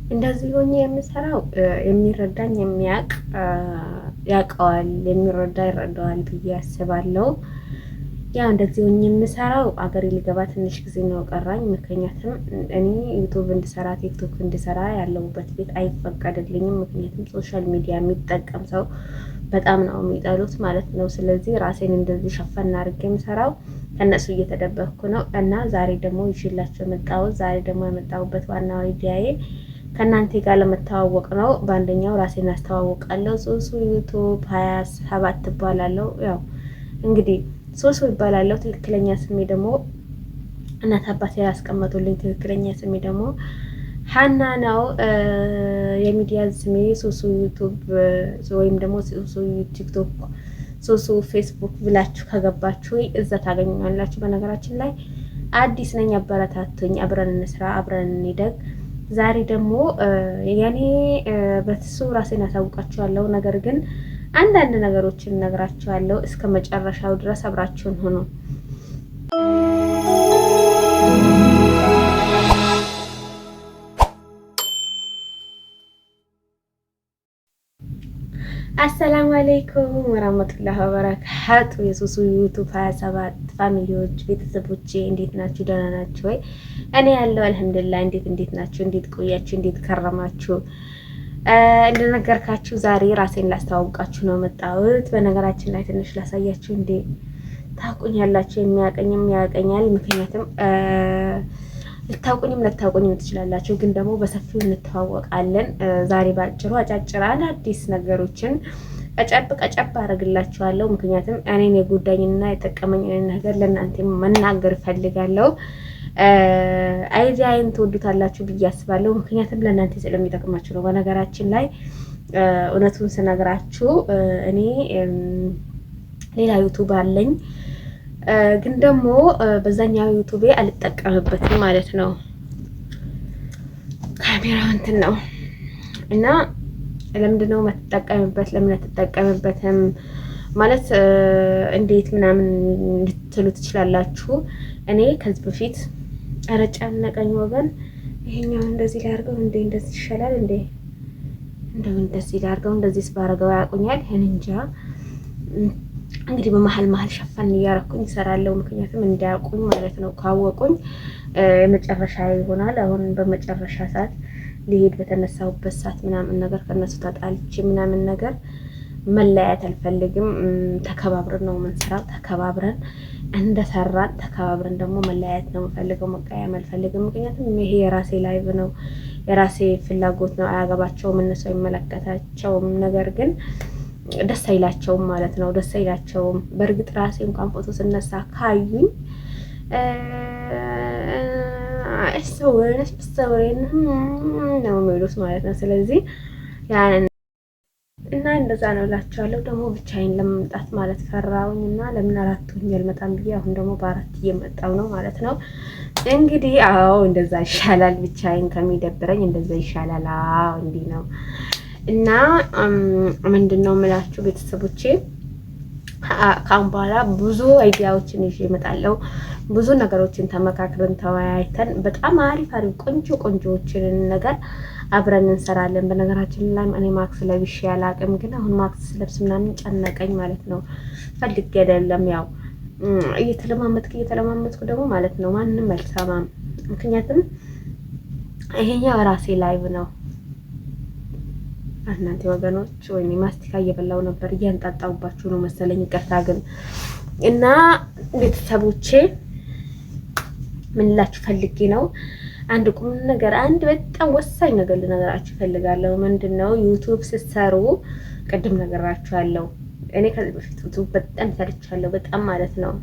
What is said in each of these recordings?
እንደዚህ ሆኜ የምሰራው የሚረዳኝ የሚያውቅ ያውቀዋል፣ የሚረዳ ይረዳዋል ብዬ አስባለሁ። ያው እንደዚህ ሆኜ የምሰራው አገሬ ሊገባ ትንሽ ጊዜ ነው ቀራኝ። ምክንያቱም እኔ ዩቱብ እንድሰራ ቲክቶክ እንድሰራ ያለሁበት ቤት አይፈቀድልኝም። ምክንያቱም ሶሻል ሚዲያ የሚጠቀም ሰው በጣም ነው የሚጠሉት ማለት ነው። ስለዚህ ራሴን እንደዚህ ሸፈን አድርጌ የምሰራው ከእነሱ እየተደበቅኩ ነው። እና ዛሬ ደግሞ ይዤላቸው የመጣሁት ዛሬ ደግሞ የመጣሁበት ዋናው አይዲያዬ ከእናንተ ጋር ለመተዋወቅ ነው። በአንደኛው ራሴን አስተዋውቃለሁ። ሶሱ ዩቱብ 27 እባላለሁ። ያው እንግዲህ ሶሱ ይባላለሁ። ትክክለኛ ስሜ ደግሞ እናት አባቴ ያስቀመጡልኝ ትክክለኛ ስሜ ደግሞ ሀና ነው። የሚዲያ ስሜ ሶሱ ዩቱብ ወይም ደግሞ ሶሱ ቲክቶክ፣ ሶሱ ፌስቡክ ብላችሁ ከገባችሁ እዛ ታገኙኛላችሁ። በነገራችን ላይ አዲስ ነኝ፣ አበረታቱኝ፣ አብረን እንስራ፣ አብረን እንደግ። ዛሬ ደግሞ ያኔ በትሱ ራሴን አሳውቃችኋለሁ። ነገር ግን አንዳንድ ነገሮችን እነግራችኋለሁ። እስከ መጨረሻው ድረስ አብራችሁን ሁኑ። አሰላሙ አለይኩም ወራህመቱላሂ ወበረካቱ። የሱሱ ዩቱብ 27 ፋሚሊዎች ቤተሰቦቼ እንዴት ናችሁ? ደህና ናችሁ ወይ? እኔ ያለው አልሐምዱሊላህ። እንዴት ናችሁ? እንዴት ቆያችሁ? እንዴት ከረማችሁ? እንደነገርካችሁ ዛሬ ራሴን ላስተዋውቃችሁ ነው መጣሁት። በነገራችን ላይ ትንሽ ላሳያችሁ። እንዴ ታውቁኛላችሁ፣ የሚያቀኝም ያቀኛል። ምክንያቱም ልታውቁኝም ልታውቁኝም ትችላላችሁ፣ ግን ደግሞ በሰፊው እንተዋወቃለን። ዛሬ ባጭሩ አጫጭር አዳዲስ ነገሮችን ቀጨብ አደርግላችኋለሁ። ምክንያቱም እኔን የጎዳኝና የጠቀመኝን ነገር ለእናንተ መናገር እፈልጋለሁ። አይዲያዬን ትወዱታላችሁ ብዬ አስባለሁ። ምክንያቱም ለእናንተ ስለሚጠቅማችሁ ነው። በነገራችን ላይ እውነቱን ስነግራችሁ እኔ ሌላ ዩቱብ አለኝ፣ ግን ደግሞ በዛኛው ዩቱቤ አልጠቀምበትም ማለት ነው። ካሜራው እንትን ነው እና ለምንድን ነው የማትጠቀምበት? ለምን አትጠቀምበትም ማለት እንዴት ምናምን ልትሉ ትችላላችሁ። እኔ ከዚህ በፊት አረጫነቀኝ ወገን፣ ይሄኛው እንደዚህ ላድርገው እንዴ? እንደዚህ ይሻላል እንዴ? እንደው እንደዚህ ላድርገው፣ እንደዚህ ስባረገው ያውቁኛል። እንጃ እንግዲህ በመሀል ሸፈን እያረኩኝ እሰራለሁ። ምክንያቱም እንዳያውቁኝ ማለት ነው። ካወቁኝ የመጨረሻ ይሆናል። አሁን በመጨረሻ ሰዓት ሊሄድ በተነሳሁበት ሰዓት ምናምን ነገር ከነሱ ተጣልቼ ምናምን ነገር መለያየት አልፈልግም። ተከባብረን ነው የምንሰራው። ተከባብረን እንደሰራን ተከባብረን ደግሞ መለያየት ነው የምፈልገው። መቀያየም አልፈልግም። ምክንያቱም ይሄ የራሴ ላይቭ ነው፣ የራሴ ፍላጎት ነው። አያገባቸውም፣ እነሱ አይመለከታቸውም። ነገር ግን ደስ አይላቸውም ማለት ነው። ደስ አይላቸውም። በእርግጥ ራሴ እንኳን ፎቶ ስነሳ ካዩኝ ሰውሬን ነው የሚሉት ማለት ነው። ስለዚህ ያንን እና እንደዛ ነው እላቸዋለሁ። ደግሞ ብቻዬን ለመምጣት ማለት ፈራውኝ እና ለምን አራት ሆኜ አልመጣም ብዬ አሁን ደግሞ በአራት እየመጣው ነው ማለት ነው። እንግዲህ አዎ እንደዛ ይሻላል፣ ብቻዬን ከሚደብረኝ እንደዛ ይሻላል። አዎ እንዲህ ነው። እና ምንድን ነው የምላችሁ ቤተሰቦቼ፣ ከአሁን በኋላ ብዙ አይዲያዎችን ይዤ እመጣለሁ። ብዙ ነገሮችን ተመካክረን ተወያይተን በጣም አሪፍ ቆንጆዎችን ነገር አብረን እንሰራለን። በነገራችን ላይ እኔ ማክስ ለብሼ አላውቅም፣ ግን አሁን ማክስ ስለብስ ምናምን ጨነቀኝ ማለት ነው። ፈልጌ አይደለም፣ ያው እየተለማመጥኩ ደግሞ ማለት ነው። ማንም አልሰማም። ምክንያቱም ይሄኛው ራሴ ላይቭ ነው። እናንተ ወገኖች ወይኔ ማስቲካ እየበላው ነበር፣ እያንጣጣውባችሁ ነው መሰለኝ። ይቅርታ ግን እና ቤተሰቦቼ ምን ላችሁ ፈልጌ ነው፣ አንድ ቁም ነገር፣ አንድ በጣም ወሳኝ ነገር ልነግራችሁ ፈልጋለሁ። ምንድነው ዩቲዩብ ስትሰሩ ቅድም ነገራችኋለሁ። እኔ ከዚህ በፊት ዩቲዩብ በጣም ሰርቻለሁ፣ በጣም ማለት ነው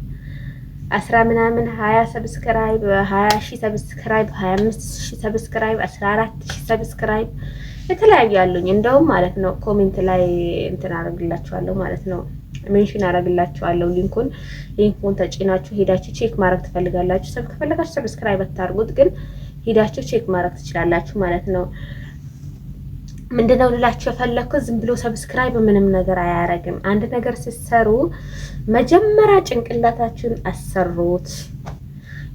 20 ሰብስክራይብ፣ 20,000 ሰብስክራይብ፣ 25,000 ሰብስክራይብ፣ 14,000 ሰብስክራይብ የተለያዩ አሉኝ። እንደውም ማለት ነው ኮሜንት ላይ እንትን አደርግላችኋለሁ ማለት ነው፣ ሜንሽን አደርግላችኋለሁ። ሊንኩን ተጭናችሁ ሄዳችሁ ቼክ ማድረግ ትፈልጋላችሁ። ከፈለጋችሁ ሰብስክራይብ አታርጉት፣ ግን ሄዳችሁ ቼክ ማድረግ ትችላላችሁ ማለት ነው። ምንድነው ልላችሁ የፈለኩት፣ ዝም ብሎ ሰብስክራይብ ምንም ነገር አያረግም። አንድ ነገር ስትሰሩ መጀመሪያ ጭንቅላታችሁን አሰሩት።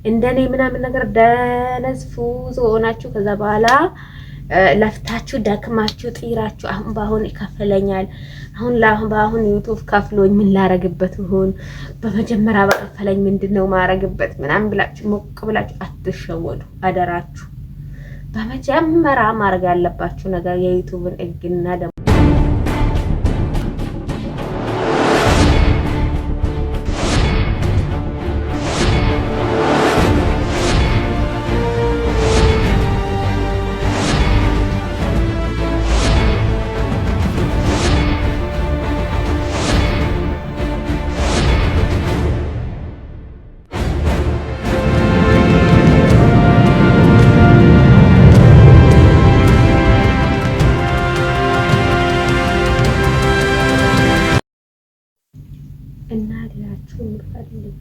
እንደኔ ምናምን ነገር ደነዝፉ ሆናችሁ ከዛ በኋላ ለፍታችሁ ደክማችሁ ጥራችሁ አሁን በአሁን ይከፈለኛል በአሁን ዩቱብ ከፍሎኝ ምን ላረግበት ይሆን በመጀመሪያ በከፈለኝ ምንድነው ማረግበት ምናምን ብላችሁ ሞቅ ብላችሁ አትሸወዱ አደራችሁ። በመጀመሪያ ማድረግ ያለባችሁ ነገር የዩቱብን ሕግና ደግሞ እና ሌላችሁ እንፈልግ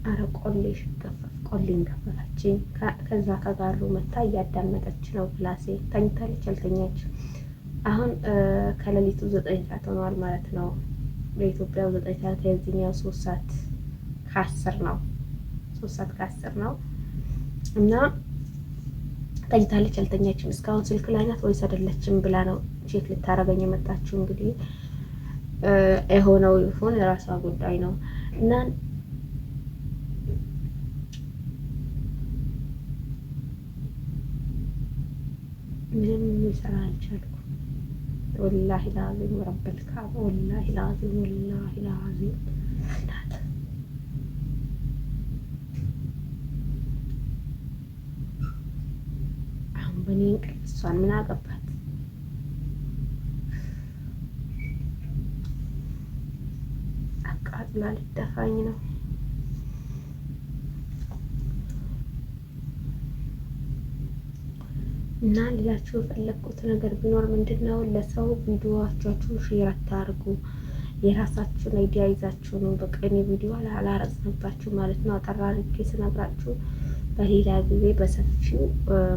አረ ቆሌሽ ገፈፍ ቆሌን ገፈፈችኝ። ከዛ ከጋሩ መታ እያዳመጠች ነው ክላሴ ተኝታለች። አልተኛችም። አሁን ከሌሊቱ 9 ሰዓት ሆኗል ማለት ነው። በኢትዮጵያው 9 ሰዓት የዚህኛው 3 ሰዓት ከ10 ነው። 3 ሰዓት ከ10 ነው እና ተኝታለች። አልተኛችም። እስካሁን ስልክ ላይ ናት ወይስ አይደለችም ብላ ነው ቼክ ልታረገኝ የመጣችው። እንግዲህ የሆነው ይሁን የራሷ ጉዳይ ነው እና ምንም ልሰራ አልቻልኩም። ወላሂ ላዚም ረብል ካዕባ ወላሂ ላዚም ወላሂ ላዚም አሁን በእኔ እንቅልፍ እሷን ምን አገባት? አቃጥላ ልትደፋኝ ነው። እና ሌላችሁ የፈለኩት ነገር ቢኖር ምንድነው ለሰው ቪዲዮአችሁ ሼር አታርጉ። የራሳችሁን አይዲያ ይዛችሁ ነው። በቃ እኔ ቪዲዮ አላረጽንባችሁ ማለት ነው። አጠራ አድርጌ ስነግራችሁ በሌላ ጊዜ በሰፊው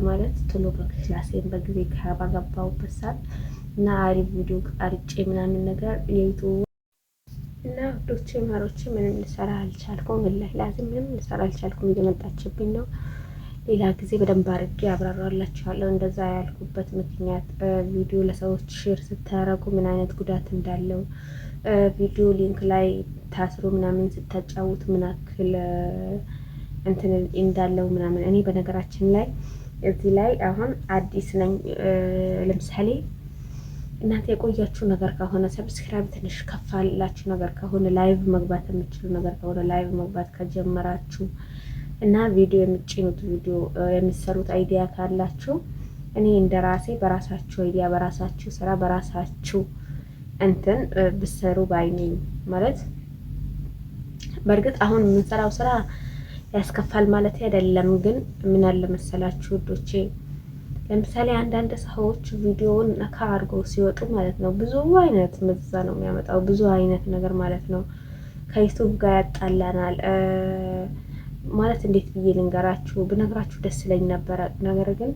ማለት ቶሎ በክላሴን በጊዜ ባገባሁበት ሰዓት እና አሪፍ ቪዲዮ ቀርጬ ምናምን ነገር የዩቱብ እና ዶቼ ማሮቼ ምንም ልሰራ አልቻልኩም። ወላሂ ላዚም ምንም ልሰራ አልቻልኩም። እየመጣችብኝ ነው። ሌላ ጊዜ በደንብ አድርጌ አብራራላችኋለሁ። እንደዛ ያልኩበት ምክንያት ቪዲዮ ለሰዎች ሼር ስታረጉ ምን አይነት ጉዳት እንዳለው ቪዲዮ ሊንክ ላይ ታስሮ ምናምን ስታጫውት ምን ያክል እንትን እንዳለው ምናምን። እኔ በነገራችን ላይ እዚህ ላይ አሁን አዲስ ነኝ። ለምሳሌ እናንተ የቆያችሁ ነገር ከሆነ ሰብስክራይብ ትንሽ ከፋላችሁ ነገር ከሆነ ላይቭ መግባት የምትችሉ ነገር ከሆነ ላይቭ መግባት ከጀመራችሁ እና ቪዲዮ የምትጭኑት ቪዲዮ የሚሰሩት አይዲያ ካላችሁ እኔ እንደራሴ በራሳችሁ አይዲያ በራሳችሁ ስራ በራሳችሁ እንትን ብሰሩ ባይነኝ ማለት። በእርግጥ አሁን የምንሰራው ስራ ያስከፋል ማለት አይደለም፣ ግን ምን አለ መሰላችሁ ውዶቼ፣ ለምሳሌ አንዳንድ ሰዎች ቪዲዮውን ነካ አድርገው ሲወጡ ማለት ነው ብዙ አይነት መዛ ነው የሚያመጣው፣ ብዙ አይነት ነገር ማለት ነው። ከዩቱብ ጋር ያጣላናል ማለት እንዴት ብዬ ልንገራችሁ? ብነግራችሁ ደስ ይለኝ ነበረ። ነገር ግን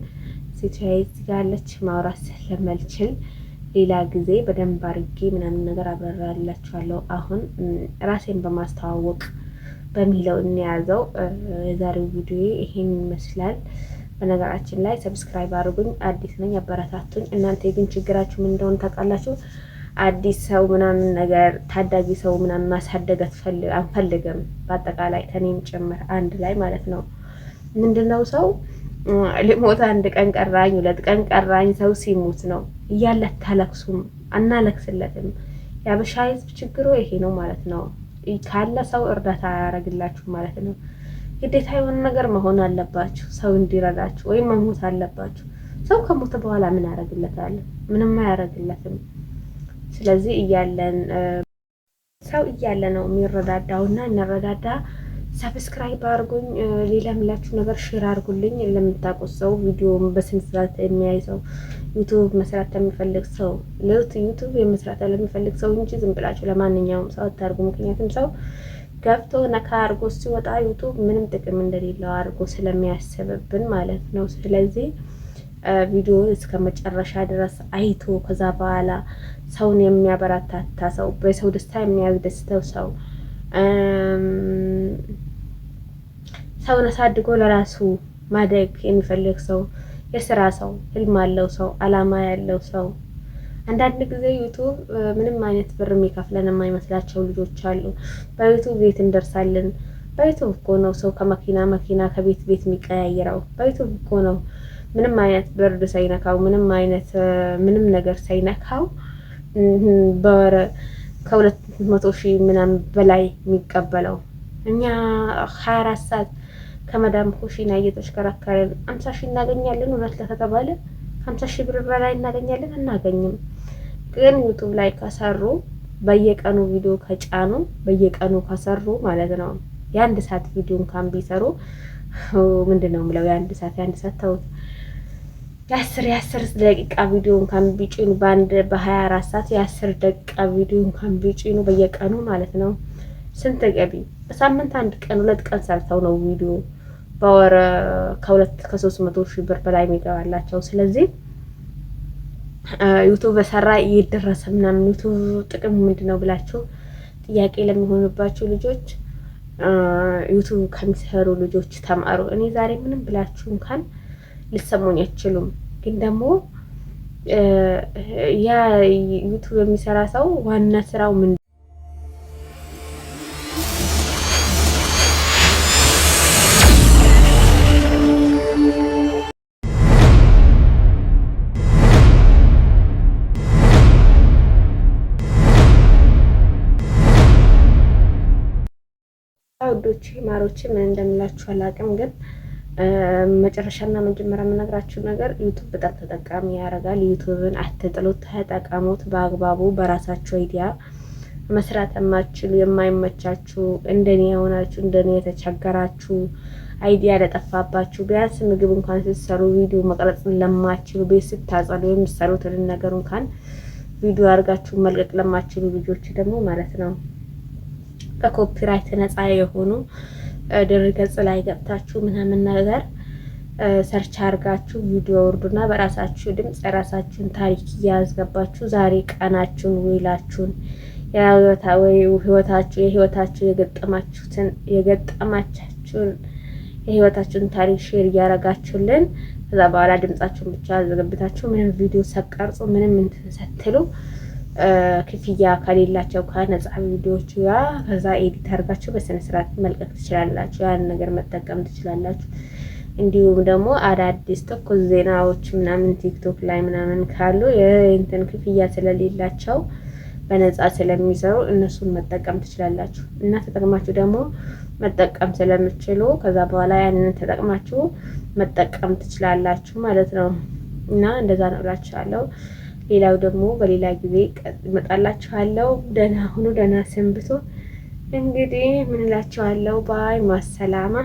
ሴትያይት ጋለች ማውራት ስለማልችል ሌላ ጊዜ በደንብ አድርጌ ምናምን ነገር አብራራላችኋለሁ። አሁን ራሴን በማስተዋወቅ በሚለው እንያዘው። የዛሬው ቪዲዮ ይሄን ይመስላል። በነገራችን ላይ ሰብስክራይብ አድርጉኝ፣ አዲስ ነኝ፣ አበረታቱኝ። እናንተ ግን ችግራችሁ ምን እንደሆነ ታውቃላችሁ። አዲስ ሰው ምናምን ነገር ታዳጊ ሰው ምናምን ማሳደግ አንፈልግም። በአጠቃላይ ከኔም ጭምር አንድ ላይ ማለት ነው። ምንድነው ሰው ሊሞት 1 ቀን ቀራኝ 2 ቀን ቀራኝ ሰው ሲሞት ነው እያለ ታለቅሱም አናለቅስለትም። የአበሻ ሕዝብ ችግሩ ይሄ ነው ማለት ነው። ካለ ሰው እርዳታ ያደርግላችሁ ማለት ነው። ግዴታ የሆነ ነገር መሆን አለባችሁ ሰው እንዲረዳችሁ ወይም መሞት አለባችሁ። ሰው ከሞተ በኋላ ምን ያደርግለታል? ምንም አያደርግለትም። ስለዚህ ሰው እያለ ነው የሚረዳዳውና እንረዳዳ። ሰብስክራይብ አድርጉኝ። ሌላ ምላችሁ ነገር ሼር አድርጉልኝ። ለምታውቁት ሰው ቪዲዮውን በስነ ስርዓት የሚያይ ሰው ዩቱብ መስራት ለሚፈልግ ሰው ዩቱብ የመስራት ለሚፈልግ ሰው እንጂ ዝም ብላችሁ ለማንኛውም ሰው አታርጉ። ምክንያቱም ሰው ገብቶ ነካ አድርጎ ሲወጣ ዩቱብ ምንም ጥቅም እንደሌለው አድርጎ ስለሚያስብብን ማለት ነው። ስለዚህ ቪዲዮ እስከ መጨረሻ ድረስ አይቶ ከዛ በኋላ ሰውን የሚያበረታታ ሰው፣ በሰው ደስታ የሚያስደስተው ሰው፣ ሰውን አሳድጎ ለራሱ ማደግ የሚፈልግ ሰው፣ የስራ ሰው፣ ህልም አለው ሰው፣ አላማ ያለው ሰው። አንዳንድ ጊዜ ዩቱብ ምንም አይነት ብር የሚከፍለን የማይመስላቸው ልጆች አሉ። በዩቱብ ቤት እንደርሳለን። በዩቱብ እኮ ነው ሰው ከመኪና መኪና ከቤት ቤት የሚቀያየረው። በዩቱብ እኮ ነው ምንም አይነት ብርድ ሳይነካው ምንም ነገር ሳይነካው በወር ከ200,000 ምናምን በላይ የሚቀበለው። እኛ 24 ሰዓት ከመዳም ኩሽና እየተሽከረከርን 50,000 እናገኛለን። እውነት ለተባለ 50,000 ብር በላይ እናገኛለን? አናገኝም። ግን ዩቱብ ላይ ከሰሩ በየቀኑ ቪዲዮ ከጫኑ በየቀኑ ከሰሩ ማለት ነው የአንድ ሰዓት ቪዲዮ እንኳን ቢሰሩ ምንድን ነው የምለው የአንድ ሰዓት ተውት፣ የ10 ደቂቃ ቪዲዮ እንኳን ቢጭኑ በ24 ሰዓት የ10 ደቂቃ ቪዲዮ እንኳን ቢጭኑ በየቀኑ ማለት ነው ስንት ገቢ? በሳምንት 1 ቀን 2 ቀን ሰርተው ነው ቪዲዮ በወር ከ300,000 ብር በላይ የሚገባላቸው። ስለዚህ ዩቱብ በሰራ እየደረሰ ምናምን ዩቱብ ጥቅም ምንድን ነው ብላችሁ ጥያቄ ለሚሆንባችሁ ልጆች ዩቱብ ከሚሰሩ ልጆች ተማሩ። እኔ ዛሬ ምንም ብላችሁ እንኳን ልሰሙኝ አይችሉም። ግን ደግሞ ያ ዩቱብ የሚሰራ ሰው ዋና ስራው ምን ውዶች ማሮች ምን እንደምላችሁ አላውቅም። ግን መጨረሻና መጀመሪያ የምነግራችሁ ነገር ዩቱብ በጣም ተጠቃሚ ያደርጋል። ዩቱብን አትጥሉት፣ ተጠቀሙት በአግባቡ። በራሳችሁ አይዲያ መስራት የማትችሉ የማይመቻችሁ፣ እንደኔ የሆናችሁ እንደኔ የተቸገራችሁ፣ አይዲያ ለጠፋባችሁ፣ ቢያንስ ምግብ እንኳን ስትሰሩ ቪዲዮ መቅረጽ ለማትችሉ፣ ቤት ስታጸዱ የምትሰሩትን ነገር እንኳን ቪዲዮ አድርጋችሁ መልቀቅ ለማትችሉ ልጆች ደግሞ ማለት ነው ከኮፒራይት ነፃ የሆኑ ድረገጽ ላይ ገብታችሁ ምናምን ነገር ሰርች አድርጋችሁ ቪዲዮ ወርዱና በራሳችሁ ድምጽ የራሳችሁን ታሪክ እያስገባችሁ ዛሬ ቀናችሁን ውላችሁን የህይወታችሁ የህይወታችሁን ታሪክ ሼር እያረጋችሁልን ከዛ በኋላ ድምጻችሁን ብቻ አዘገብታችሁ ምንም ቪዲዮ ሰቀርጹ ምንም እንትን ሰትሉ ክፍያ ከሌላቸው ከነፃ ቪዲዮዎች ጋር ከዛ ኤዲት አድርጋችሁ በስነ ስርዓት መልቀቅ ትችላላችሁ። ያን ነገር መጠቀም ትችላላችሁ። እንዲሁም ደግሞ አዳዲስ ትኩስ ዜናዎች ምናምን ቲክቶክ ላይ ምናምን ካሉ የእንትን ክፍያ ስለሌላቸው በነፃ ስለሚሰሩ እነሱን መጠቀም ትችላላችሁ። እና ተጠቅማችሁ ደግሞ መጠቀም ስለምትችሉ ከዛ በኋላ ያንን ተጠቅማችሁ መጠቀም ትችላላችሁ ማለት ነው። እና እንደዛ ነው እላችኋለሁ። ሌላው ደግሞ በሌላ ጊዜ እመጣላችኋለሁ። ደህና ሁኑ፣ ደህና ሰንብቱ። እንግዲህ ምን እላችኋለሁ፣ ባይ ማሰላማ።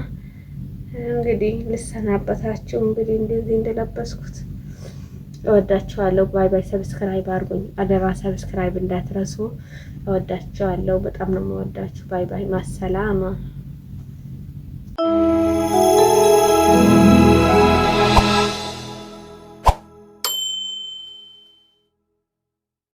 እንግዲህ ልሰናበታችሁ። እንግዲህ እንደዚህ እንደለበስኩት እወዳችኋለሁ። ባይ ባይ። ሰብስክራይብ አድርጉኝ አደራ፣ ሰብስክራይብ እንዳትረሱ። እወዳችኋለሁ። በጣም ነው የምወዳችሁ። ባይ ባይ ማሰላማ።